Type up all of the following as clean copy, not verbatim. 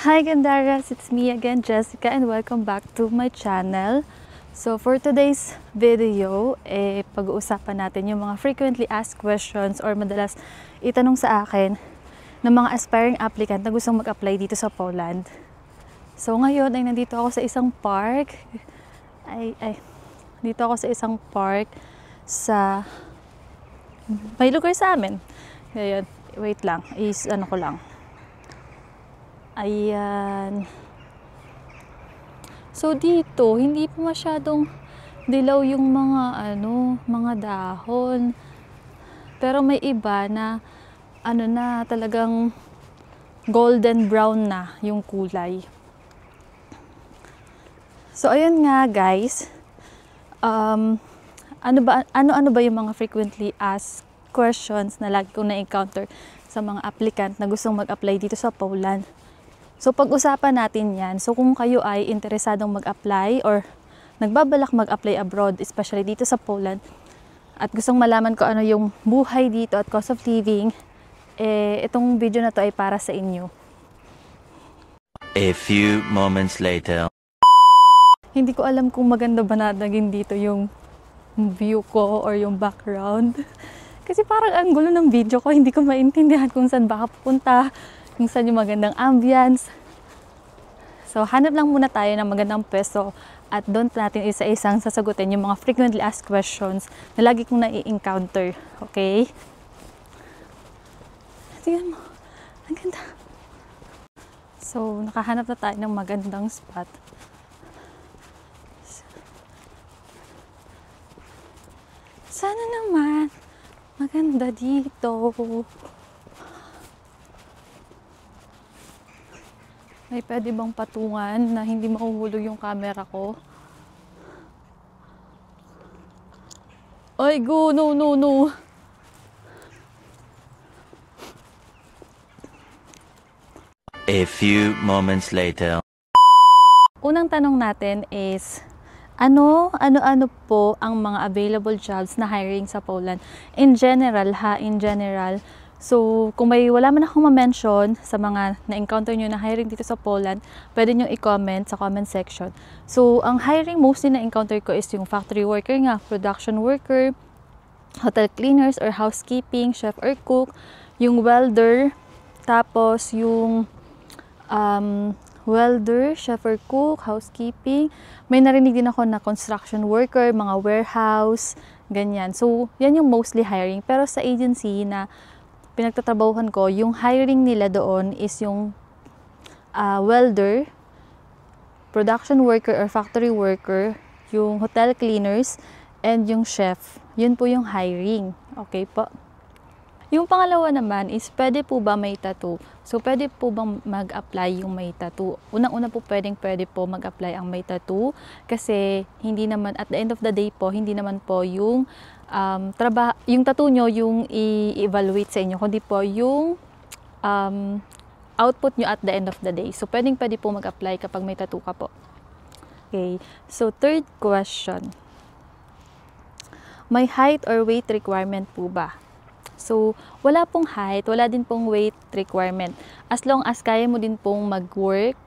Hi Gandaras, it's me again, Jessica, and welcome back to my channel. So for today's video, pag-uusapan natin yung mga frequently asked questions or madalas itanong sa akin ng mga aspiring applicant na gustong mag-apply dito sa Poland. So ngayon ay nandito ako sa isang park. Dito ako sa isang park sa may lugar sa amin. Ngayon, wait lang, ano ko lang. Ayan. So dito, hindi pa masyadong dilaw yung mga dahon. Pero may iba na na talagang golden brown na yung kulay. So ayun nga guys. Ano ba yung mga frequently asked questions na lagi kong na-encounter sa mga applicant na gustong mag-apply dito sa Poland? So pag-usapan natin yan. So kung kayo ay interesadong mag-apply or nagbabalak mag-apply abroad, especially dito sa Poland, at gustong malaman ko ano yung buhay dito at cost of living, itong video na to ay para sa inyo. A few moments later. Hindi ko alam kung maganda ba na naging dito yung view ko or yung background. Kasi parang ang gulo ng video ko, hindi ko maintindihan kung saan baka pupunta, kung saan yung magandang ambience. So, hanap lang muna tayo ng magandang pwesto at doon natin isa-isang sasagutin yung mga frequently asked questions na lagi kong nai-encounter. Okay? Tingnan mo. Ang ganda. So, nakahanap na tayo ng magandang spot. Sana naman maganda dito. May pwede bang patungan na hindi mahuhulog yung camera ko? Ay, go! No. A few moments later. Unang tanong natin is, ano po ang mga available jobs na hiring sa Poland? In general. So, kung wala man akong ma-mention sa mga na-encounter nyo na hiring dito sa Poland, pwede nyo i-comment sa comment section. So, ang hiring mostly na-encounter ko is yung factory worker nga, production worker, hotel cleaners or housekeeping, chef or cook, yung welder, tapos yung welder, chef or cook, housekeeping. May narinig din ako na construction worker, mga warehouse, ganyan. So, yan yung mostly hiring. Pero sa agency na pinagtatrabahuhan ko, yung hiring nila doon is yung welder, production worker or factory worker, yung hotel cleaners, and yung chef. Yun po yung hiring. Okay po? Yung pangalawa naman is, pwede po ba may tattoo? So, pwede po bang mag-apply yung may tattoo? Unang-una po pwede po mag-apply ang may tattoo kasi hindi naman, at the end of the day po, hindi naman po yung yung tattoo nyo yung i-evaluate sa inyo, kundi po yung output nyo at the end of the day. So, pwede po mag-apply kapag may tattoo ka po. Okay. So, third question. May height or weight requirement po ba? So, wala pong height, wala din pong weight requirement. As long as kaya mo din pong mag-work,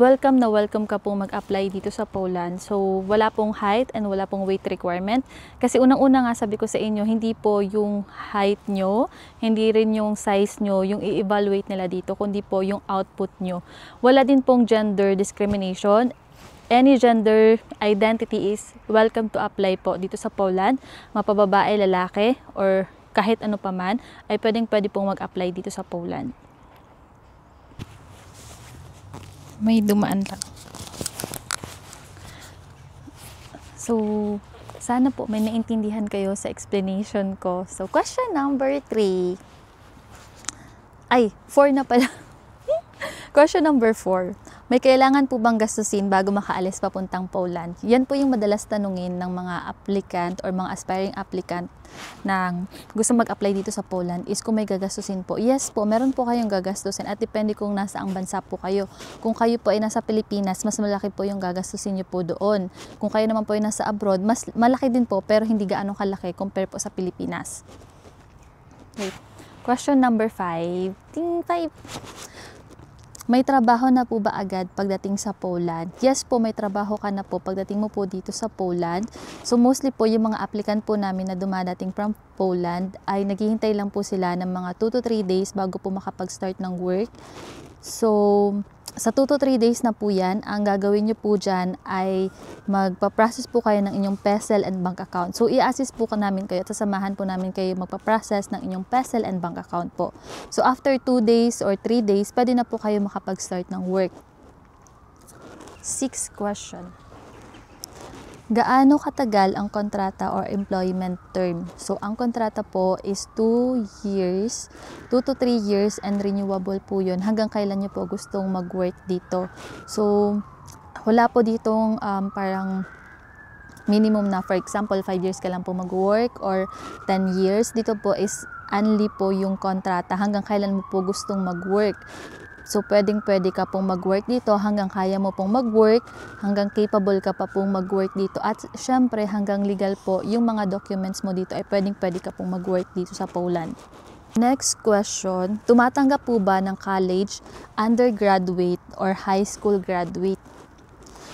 welcome ka pong mag-apply dito sa Poland. So, wala pong height and wala pong weight requirement. Kasi unang-una nga sabi ko sa inyo, hindi po yung height nyo, hindi rin yung size nyo, yung i-evaluate nila dito, kundi po yung output nyo. Wala din pong gender discrimination. Any gender identity is welcome to apply po dito sa Poland. Mapababae, lalaki, or kahit ano pa man, ay pwede pong mag-apply dito sa Poland. May dumaan lang. So, sana po may naintindihan kayo sa explanation ko. So, question number 3. 4 na pala. Question number 4. May kailangan po bang gastusin bago makaalis papuntang Poland? Yan po yung madalas tanungin ng mga applicant or mga aspiring applicant na gusto mag-apply dito sa Poland is kung may gagastusin po. Yes po, meron po kayong gagastusin at depende kung nasa ang bansa po kayo. Kung kayo po ay nasa Pilipinas, mas malaki po yung gagastusin nyo po doon. Kung kayo naman po ay nasa abroad, mas malaki din po pero hindi gaano kalaki compare po sa Pilipinas. Okay. Question number 5. Ting 5. May trabaho na po ba agad pagdating sa Poland? Yes po, may trabaho ka na po pagdating mo po dito sa Poland. So mostly po yung mga applicant po namin na dumadating from Poland ay naghihintay lang po sila ng mga 2 to 3 days bago po makapag-start ng work. So sa 2 to 3 days na po yan, ang gagawin nyo po dyan ay magpa-process po kayo ng inyong PESEL and bank account. So, i-assist po namin kayo at sasamahan po namin kayo magpa-process ng inyong PESEL and bank account po. So, after 2 days or 3 days, pwede na po kayo makapag-start ng work. 6th question. Gaano katagal ang kontrata or employment term? So, ang kontrata po is 2 years, 2 to 3 years and renewable po yun hanggang kailan nyo po gustong mag-work dito. So, wala po ditong parang minimum na, for example, 5 years ka lang po mag-work or 10 years. Dito po is only po yung kontrata hanggang kailan mo po gustong mag-work. So, pwede ka pong mag-work dito hanggang kaya mo pong mag-work, hanggang capable ka pa pong mag-work dito. At syempre, hanggang legal po, yung mga documents mo dito ay pwede ka pong mag-work dito sa Poland. Next question, tumatanggap po ba ng college, undergraduate, or high school graduate?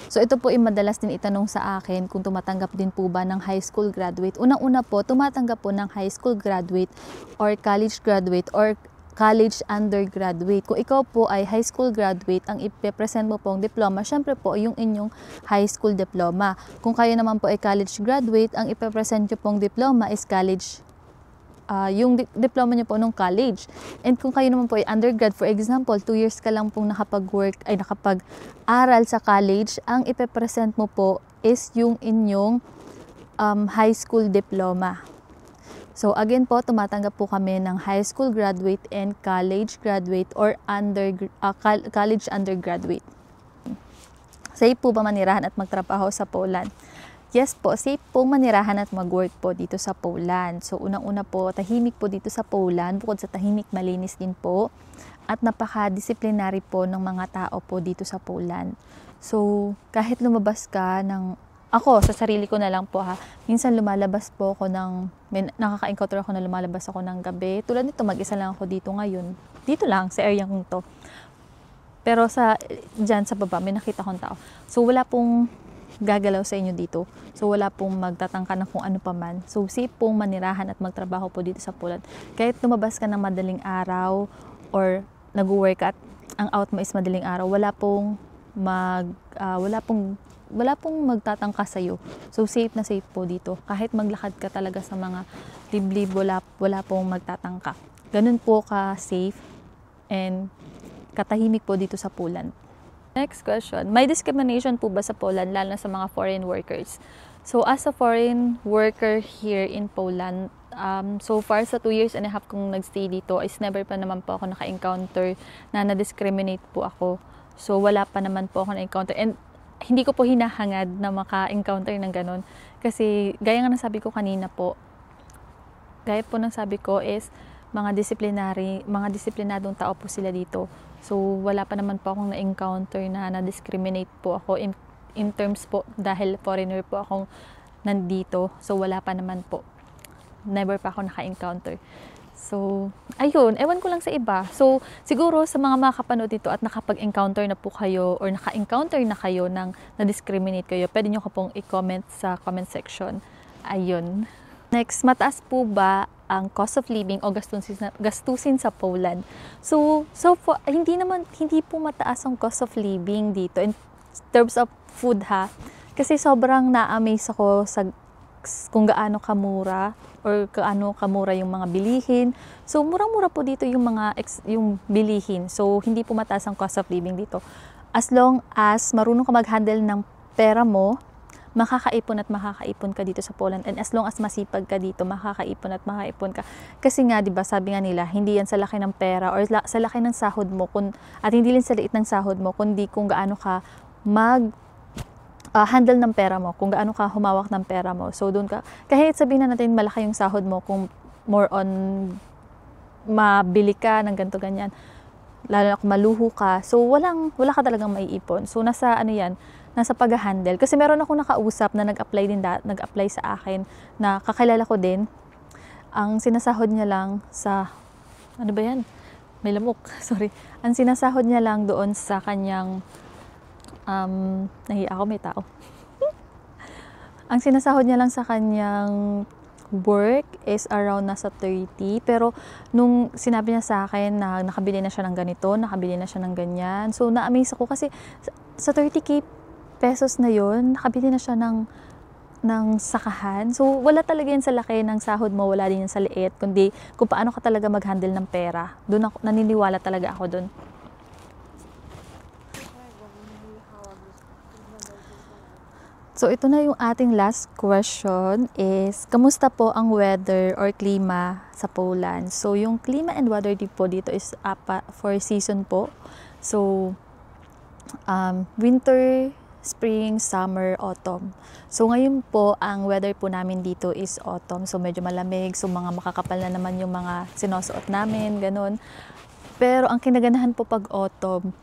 So, ito po ay madalas din itanong sa akin kung tumatanggap din po ba ng high school graduate. Unang-una po, tumatanggap po ng high school graduate or college graduate or college undergraduate. Kung ikaw po ay high school graduate, ang ipe-present mo pong diploma, syempre po yung inyong high school diploma. Kung kayo naman po ay college graduate, ang ipe-present nyo pong diploma is college, yung diploma nyo po nung college. And kung kayo naman po ay undergrad, for example, 2 years ka lang pong nakapag-aral sa college, ang ipe-present mo po is yung inyong high school diploma. So again po, tumatanggap po kami ng high school graduate and college graduate or college undergraduate. Safe po ba manirahan at magtrabaho sa Poland? Yes po, safe po manirahan at mag-work po dito sa Poland. So unang-una po, tahimik po dito sa Poland. Bukod sa tahimik, malinis din po. At napaka-disciplinary po ng mga tao po dito sa Poland. So kahit lumabas ka ako, sa sarili ko na lang po minsan lumalabas po ako nakaka-encounter ako na lumalabas ako ng gabi. Tulad nito, mag-isa lang ako dito ngayon. Dito lang, sa area kong to. Pero dyan sa baba, may nakita akong tao. So, wala pong gagalaw sa inyo dito. So, wala pong magtatangka ng kung ano pa man. So, safe pong manirahan at magtrabaho po dito sa Poland. Kahit lumabas ka ng madaling araw or nag-work at ang out mo is madaling araw, wala pong magtatangka sa'yo. So, safe na safe po dito. Kahit maglakad ka talaga sa mga liblib, wala pong magtatangka. Ganun po ka-safe and katahimik po dito sa Poland. Next question. May discrimination po ba sa Poland, lalo na sa mga foreign workers? So, as a foreign worker here in Poland, so far sa 2 years and a half kong nagstay dito, is never pa naman po ako naka-encounter na na-discriminate po ako. So, wala pa naman po ako na-encounter. And hindi ko po hinahangad na maka-encounter ng ganun. Kasi, gaya nga ng sabi ko kanina po, is mga disiplinadong tao po sila dito. So, wala pa naman po akong na-encounter na na-discriminate po ako in terms po dahil foreigner po akong nandito. So, wala pa naman po. Never pa ako naka-encounter. So, ayun, ewan ko lang sa iba. So, siguro sa mga makapanood dito at nakapag-encounter na po kayo or naka-encounter na kayo ng na-discriminate kayo, pwede nyo ka pong i-comment sa comment section. Ayun. Next, mataas po ba ang cost of living o gastusin sa Poland? So hindi po mataas ang cost of living dito in terms of food Kasi sobrang na-amaze ako kung gaano kamura or gaano kamura yung mga bilihin. So, murang-mura po dito yung bilihin. So, hindi po mataas ang cost of living dito. As long as marunong ka mag-handle ng pera mo, makakaipon ka dito sa Poland. And as long as masipag ka dito, makakaipon ka. Kasi nga, di ba, sabi nga nila, hindi yan sa laki ng pera or sa laki ng sahod mo, at hindi rin sa liit ng sahod mo, kundi kung gaano ka handle ng pera mo, kung gaano ka humawak ng pera mo. So, doon ka, kahit sabihin na natin malaki yung sahod mo, kung more on mabili ka ng ganito ganyan, lalo na kung maluho ka, so wala ka talagang maiipon. So, nasa pag-handle. Kasi meron akong nakausap na nag-apply sa akin na kakilala ko din. Ang sinasahod niya lang sa ano ba yan? May lamok, sorry. Ang sinasahod niya lang doon sa kanyang, nahiya ako, may tao. Ang sinasahod niya lang sa kanyang work is around nasa 30. Pero nung sinabi niya sa akin na nakabili na siya ng ganito, nakabili na siya ng ganyan. So na-amaze ako kasi sa 30k pesos na yon nakabili na siya ng sakahan. So wala talaga yan sa laki ng sahod mo, wala din yan sa liit, kundi kung paano ka talaga mag-handle ng pera. Doon ako, naniniwala talaga ako doon. So ito na yung ating last question is, kamusta po ang weather or klima sa Poland? So yung klima and weather po dito is for season po. So winter, spring, summer, autumn. So ngayon po, ang weather po namin dito is autumn. So medyo malamig, so mga makakapal na naman yung mga sinusuot namin, ganun. Pero ang kinaganahan po pag autumn,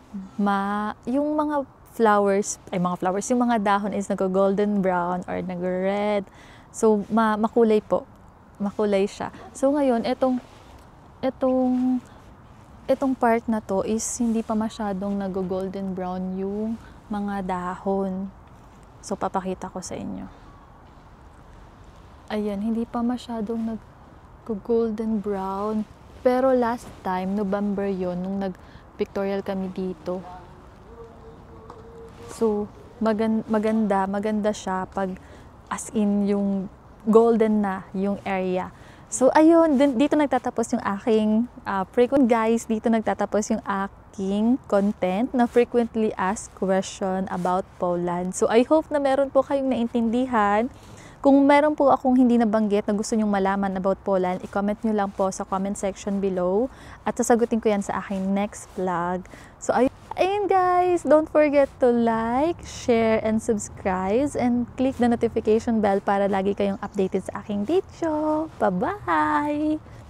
yung mga flowers, yung mga dahon is nag-golden brown or nag-red. So makulay po. Makulay siya. So ngayon, itong part na to is hindi pa masyadong nag-golden brown yung mga dahon. So papakita ko sa inyo. Ayan, hindi pa masyadong nag-golden brown. Pero last time, November yon nung nag-pictorial kami dito. So, maganda siya pag as in yung golden na yung area. So, ayun, dito nagtatapos yung aking dito nagtatapos yung aking content na frequently asked question about Poland. So, I hope na meron po kayong naintindihan. Kung meron po akong hindi nabanggit na gusto nyong malaman about Poland, i-comment nyo lang po sa comment section below at sasagutin ko yan sa aking next vlog. So, ayun guys, don't forget to like, share, and subscribe and click the notification bell para lagi kayong updated sa aking video. Bye-bye!